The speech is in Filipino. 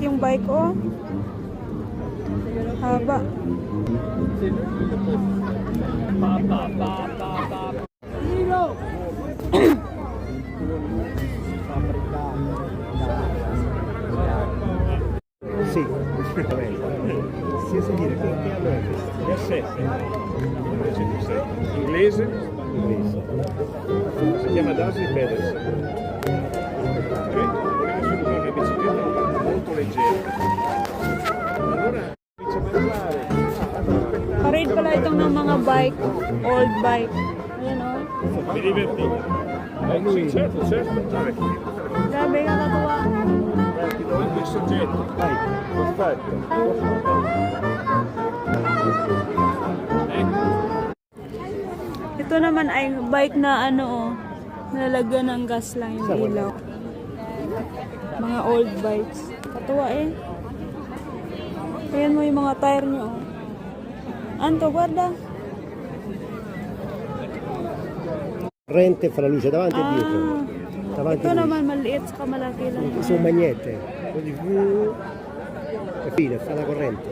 Yung bike ko. Haba. Sì, senza dire che anno è questo? 17. Invece tu sei inglese, Inglese. si chiama Darcy Pedersen. Voleva subito una bicicletta molto leggera. Allora comincia a mangiare. Parade pala itong ng mga bike. Old bike. Ayan o. Mi divertite. Sì, certo, certo. Grabe, nakatuwa. Ti do anche il soggetto. Vai. Perfetto. Ito naman ay bike na ano o. Nalagyan ng gas lang yung ilaw. Mga old bikes. Katuwa eh. Ayan mo yung mga tire nyo o. Anto, guarda. Corrente fra luce davanti e dietro. Ah, Davanti ito e naman maliit saka malaki lang. dietro. Sono magnete. Quindi e fine, fa la corrente.